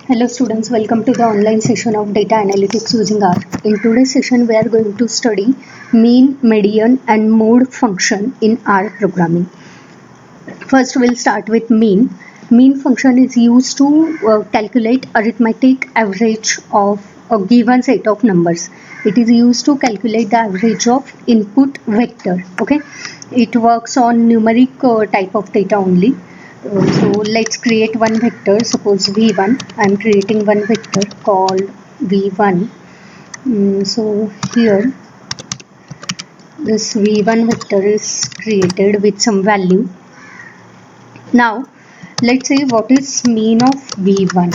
Hello students, welcome to the online session of data analytics using R. In today's session, we are going to study mean, median and mode function in R programming. First, we'll start with mean. Mean function is used to calculate arithmetic average of a given set of numbers. It is used to calculate the average of input vector. Okay, it works on numeric type of data only. So let's create one vector. Suppose v1. I'm creating one vector called v1. So here this v1 vector is created with some value. Now let's say what is mean of v1.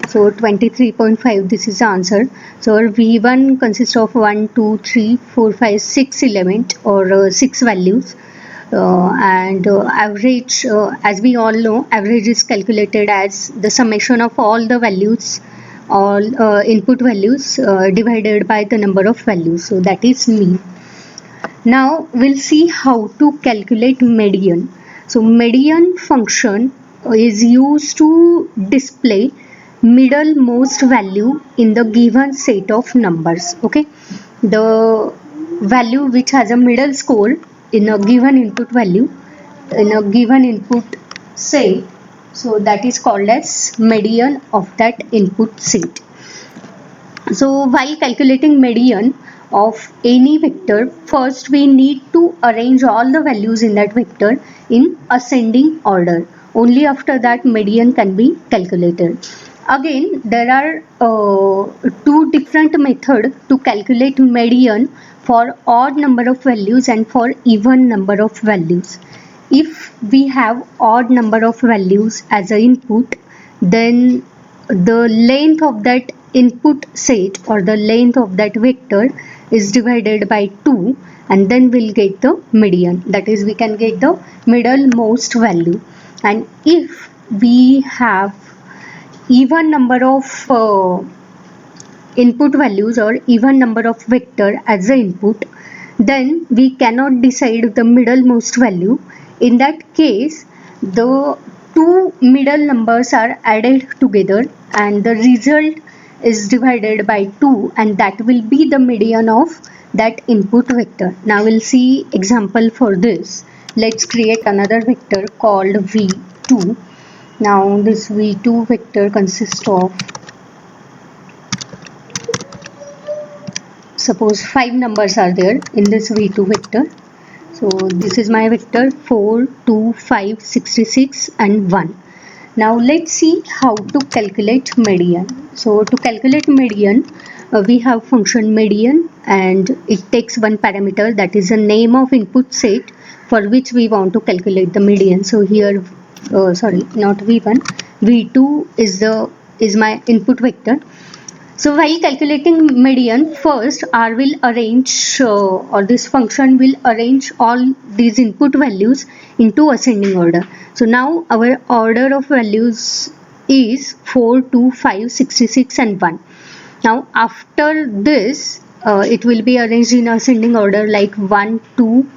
So 23.5, this is the answer. So our v1 consists of 1, 2, 3, 4, 5, 6 element or 6 values. Average, as we all know, average is calculated as the summation of all the values, all input values divided by the number of values. So that is mean. Now we'll see how to calculate median. So median function is used to display middlemost value in the given set of numbers. Okay, the value which has a middle score in a given input value, in a given input set, so that is called as median of that input set. So while calculating median of any vector, first we need to arrange all the values in that vector in ascending order. Only after that median can be calculated. Again, there are two different methods to calculate median for odd number of values and for even number of values. If we have odd number of values as an input, then the length of that input set or the length of that vector is divided by 2, and then we'll get the median. That is, we can get the middlemost value. And if we have even number of input values or even number of vector as the input, then we cannot decide the middlemost value. In that case, the two middle numbers are added together and the result is divided by 2, and that will be the median of that input vector. Now we'll see example for this. Let's create another vector called v2. Now this v2 vector consists of, suppose 5 numbers are there in this v2 vector. So this is my vector 4, 2, 5, 66 and 1. Now let's see how to calculate median. So to calculate median, we have function median, and it takes one parameter, that is the name of input set for which we want to calculate the median. So here, sorry, not v1, v2 is my input vector. So while calculating median, first R will arrange or this function will arrange all these input values into ascending order. So now our order of values is 4, 2, 5, 66 and 1. Now after this, it will be arranged in ascending order like 1, 2,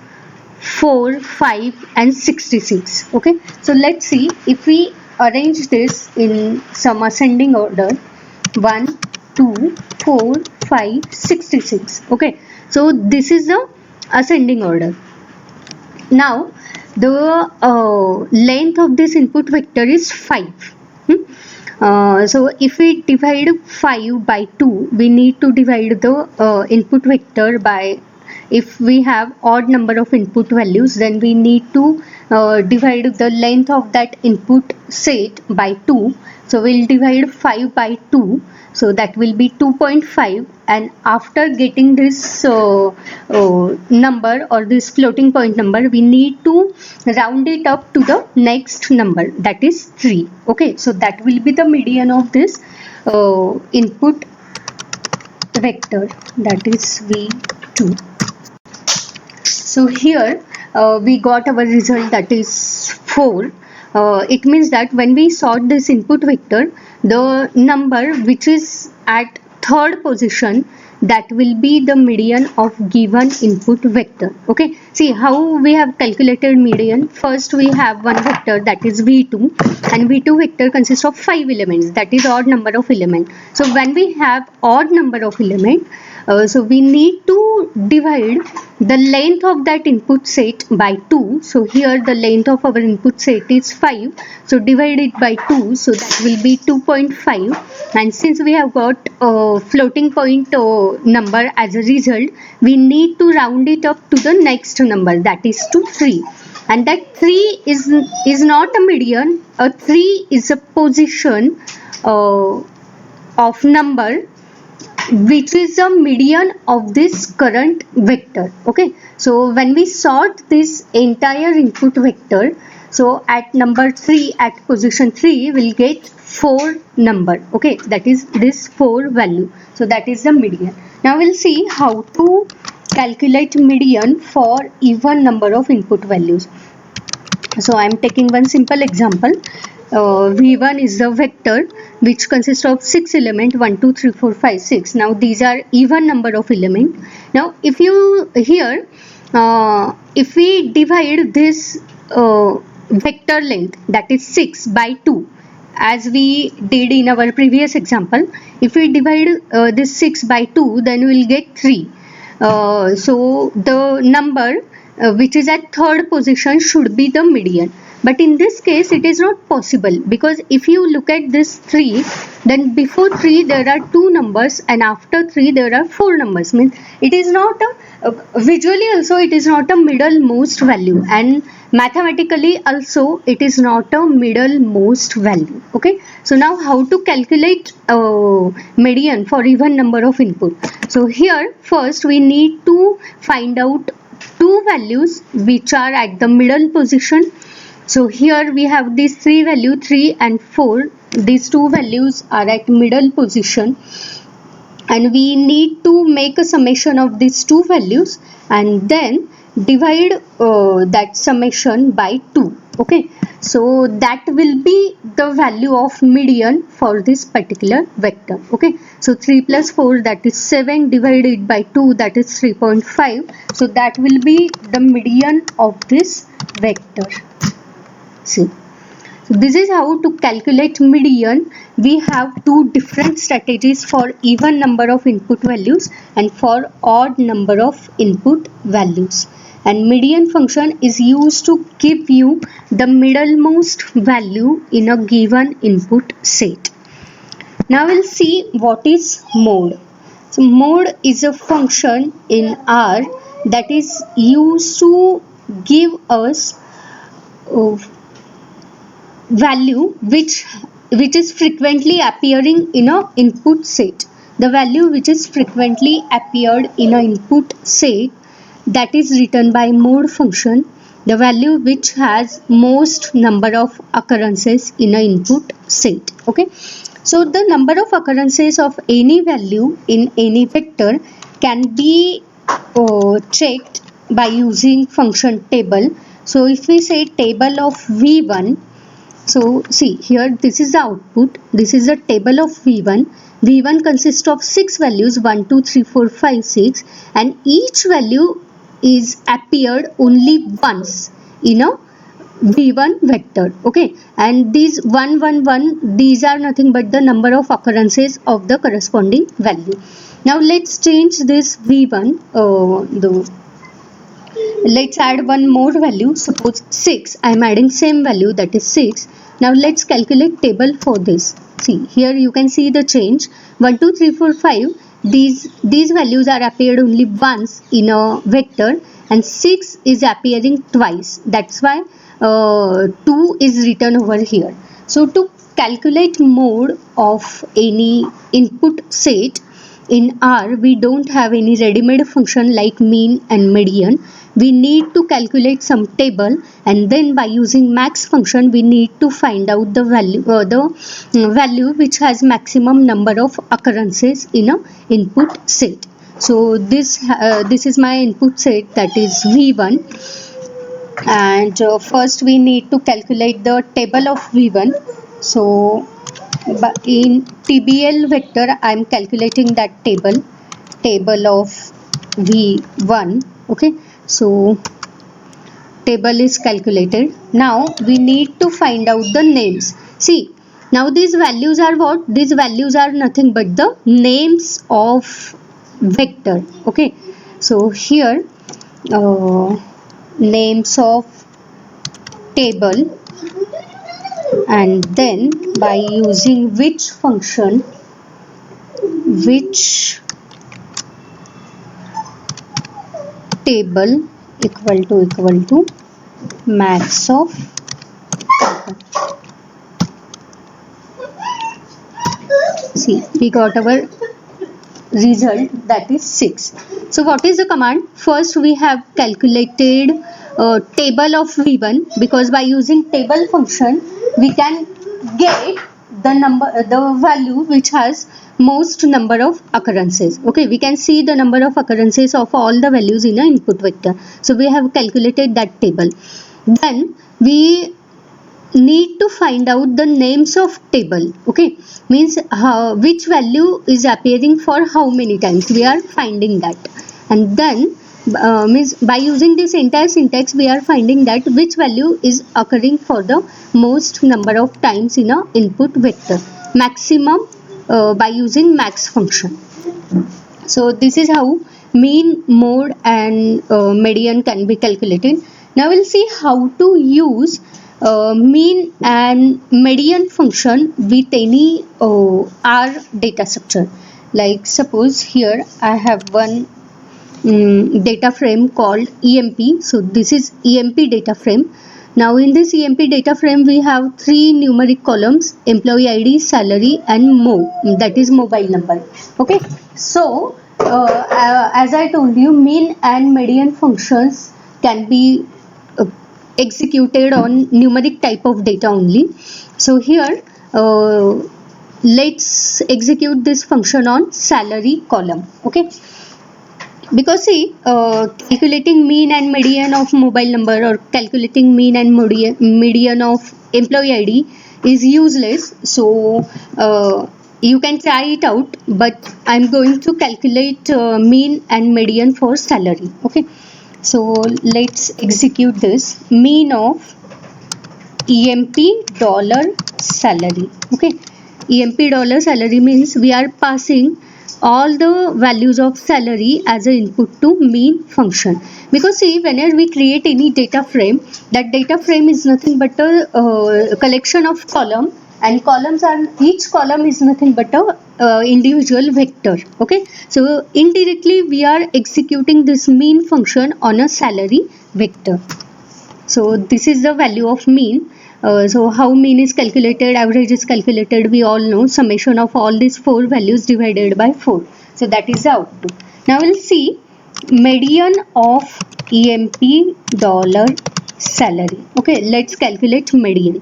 4, 5 and 66. Okay, so let's see if we arrange this in some ascending order, 1, 2, 4, 5, 66. Okay, so this is the ascending order. Now the length of this input vector is 5. So if we divide 5 by 2, we need to divide the input vector by, if we have odd number of input values, then we need to divide the length of that input set by 2. So we'll divide 5 by 2. So that will be 2.5, and after getting this number or this floating point number, we need to round it up to the next number, that is 3. Okay, so that will be the median of this input vector, that is v2. So here we got our result, that is 4. It means that when we sort this input vector, the number which is at third position that will be the median of given input vector. Okay, see how we have calculated median. First we have one vector, that is v2, and v2 vector consists of 5 elements, that is odd number of element. So when we have odd number of element, so we need to divide the length of that input set by 2. So here the length of our input set is 5, so divide it by 2, so that will be 2.5. And since we have got a floating point number as a result, we need to round it up to the next number, that is to 3. And that 3 is not a median. A 3 is a position of number which is a median of this current vector. Okay, so when we sort this entire input vector, so at number 3, at position 3, we'll get 4 number. Okay, that is this 4 value, so that is the median. Now we'll see how to calculate median for even number of input values. So I am taking one simple example. V1 is the vector which consists of 6 elements, 1 2 3 4 5 6. Now these are even number of element. Now if you here if we divide this vector length, that is 6, by 2, as we did in our previous example, if we divide this 6 by 2, then we will get 3. So the number which is at third position should be the median. But in this case it is not possible, because if you look at this 3, then before 3 there are 2 numbers and after 3 there are 4 numbers. Means it is not a visually also it is not a middlemost value, and mathematically also it is not a middlemost value. Okay, so now how to calculate median for even number of input? So here first we need to find out 2 values which are at the middle position. So here we have these 3 value, 3 and 4. These 2 values are at middle position, and we need to make a summation of these 2 values and then divide that summation by 2. Okay, so that will be the value of median for this particular vector. Okay, so 3 plus 4, that is 7, divided by 2, that is 3.5. so that will be the median of this vector. See, so this is how to calculate median. We have 2 different strategies for even number of input values and for odd number of input values. And median function is used to give you the middlemost value in a given input set. Now we'll see what is mode. So mode is a function in R that is used to give us value which is frequently appearing in a input set. The value which is frequently appeared in a input set, that is written by mode function. The value which has most number of occurrences in a input set. Okay, so the number of occurrences of any value in any vector can be checked by using function table. So if we say table of v1, so see here, this is the output, this is the table of v1. v1 consists of 6 values, 1 2 3 4 5 6, and each value is appeared only once in a v1 vector. Okay, and these 1 1 1, these are nothing but the number of occurrences of the corresponding value. Now let's change this v1, let's add one more value, suppose 6. I am adding same value, that is 6. Now let's calculate table for this. See here you can see the change. 1 2 3 4 5, these values are appeared only once in a vector, and 6 is appearing twice. That's why 2 is written over here. So to calculate mode of any input set in R, we don't have any ready-made function like mean and median. We need to calculate some table, and then by using max function we need to find out the value which has maximum number of occurrences in a input set. So this is my input set, that is v1, and first we need to calculate the table of v1. So in TBL vector I am calculating that table. table of v1. Okay, so table is calculated. Now we need to find out the names. See, now these values are what? These values are nothing but the names of vector. Okay, so here names of table, and then by using which function, which table equal to max of table. See, we got our result, that is 6. So what is the command? First we have calculated table of v1, because by using table function we can get the value which has most number of occurrences. Okay, we can see the number of occurrences of all the values in an input vector. So we have calculated that table. Then we need to find out the names of table. Okay, means which value is appearing for how many times, we are finding that. And then means by using this entire syntax we are finding that which value is occurring for the most number of times in a input vector, maximum by using max function. So this is how mean, mode and median can be calculated. Now we'll see how to use mean and median function with any R data structure. Like suppose here I have one data frame called EMP. So this is EMP data frame. Now in this EMP data frame we have three numeric columns: employee ID, salary and that is mobile number. Okay, so as I told you, mean and median functions can be executed on numeric type of data only. So here let's execute this function on salary column. Okay, because see, calculating mean and median of mobile number or calculating mean and median of employee ID is useless. So you can try it out, but I'm going to calculate mean and median for salary. Okay, so let's execute this. Mean of EMP dollar salary. Okay, EMP dollar salary means we are passing all the values of salary as an input to mean function. Because see, whenever we create any data frame, that data frame is nothing but a collection of column, and columns are, each column is nothing but a individual vector. Okay, so indirectly we are executing this mean function on a salary vector. So this is the value of mean. So how mean is calculated, average is calculated, we all know, summation of all these four values divided by 4. So that is the output. Now we'll see median of EMP dollar salary. Okay, let's calculate median.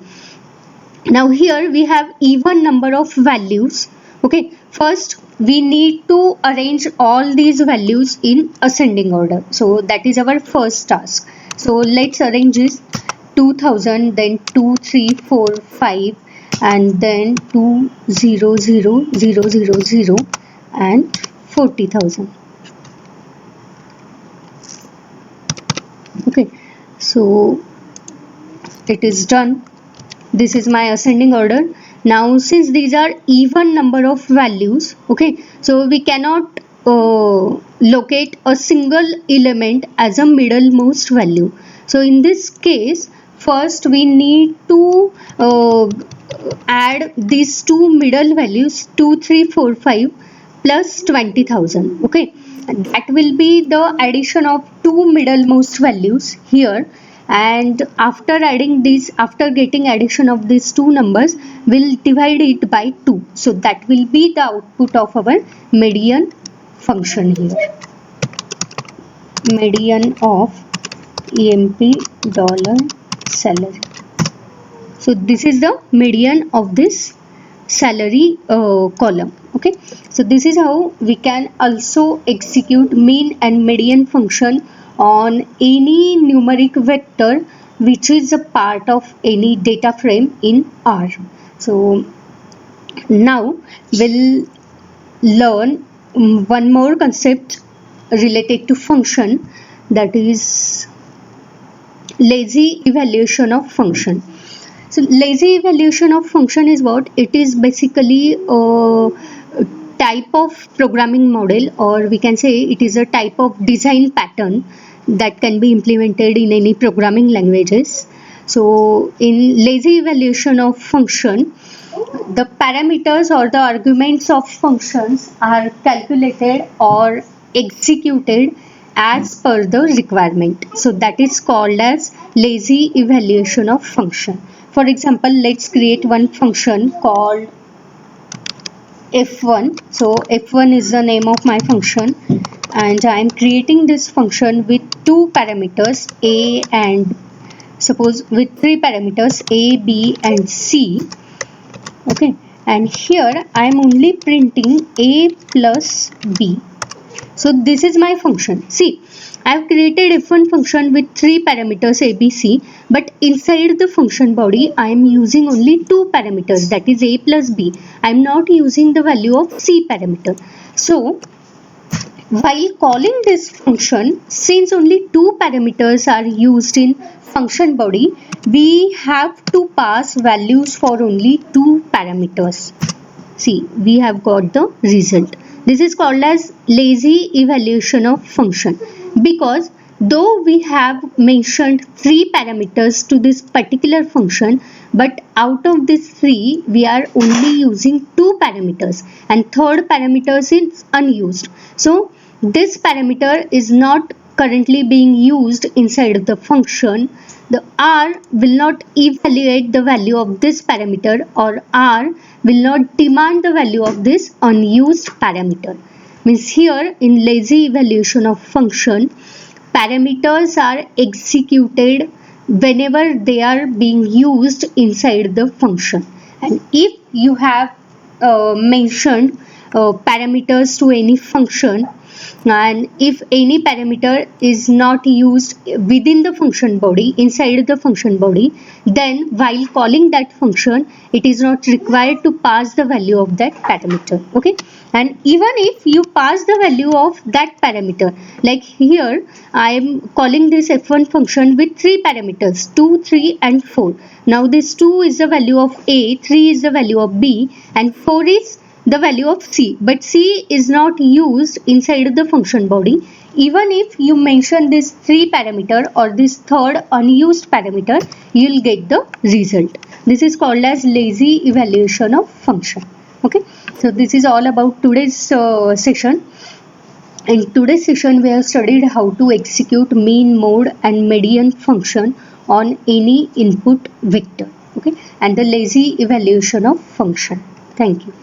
Now here we have even number of values. Okay, first we need to arrange all these values in ascending order. So that is our first task. So let's arrange this: 2000, then 2, 3, 4, 5, and then 2, 0, 0, 0, 0, 0, and 40,000. Okay, so it is done. This is my ascending order. Now since these are even number of values, okay, so we cannot locate a single element as a middlemost value. So in this case, first we need to add these two middle values, 2, 3, 4, 5 plus 20,000. Okay, and that will be the addition of two middlemost values here. And after adding this, after getting addition of these two numbers, we'll divide it by 2. So that will be the output of our median function here. Median of EMP dollar salary. So this is the median of this salary column. Okay, so this is how we can also execute mean and median function on any numeric vector which is a part of any data frame in R. So now we'll learn one more concept related to function, that is lazy evaluation of function. So lazy evaluation of function is what? It is basically a type of programming model, or we can say it is a type of design pattern that can be implemented in any programming languages. So in lazy evaluation of function, the parameters or the arguments of functions are calculated or executed as per the requirement. So that is called as lazy evaluation of function. For example, let's create one function called f1. So f1 is the name of my function, and I am creating this function with two parameters a and suppose with three parameters a, b and c. Okay, and here I am only printing a plus b. So this is my function. See, I have created f1 function with three parameters a, b, c, but inside the function body I am using only two parameters, that is a plus b. I am not using the value of c parameter. So while calling this function, since only two parameters are used in function body, we have to pass values for only two parameters. See, we have got the result. This is called as lazy evaluation of function, because though we have mentioned three parameters to this particular function, but out of these three we are only using two parameters and third parameter is unused. So this parameter is not currently being used inside the function. The R will not evaluate the value of this parameter, or R will not demand the value of this unused parameter. Means here in lazy evaluation of function, parameters are executed whenever they are being used inside the function. And if you have mentioned parameters to any function, and if any parameter is not used within the function body, inside the function body, then while calling that function it is not required to pass the value of that parameter. Okay, and even if you pass the value of that parameter, like here I am calling this f1 function with three parameters 2, 3 and 4. Now this 2 is the value of a, 3 is the value of b and 4 is the value of c, but c is not used inside the function body. Even if you mention this three parameter or this third unused parameter, you will get the result. This is called as lazy evaluation of function. Okay, so this is all about today's session. In today's session we have studied how to execute mean, mode and median function on any input vector. Okay, and the lazy evaluation of function. Thank you.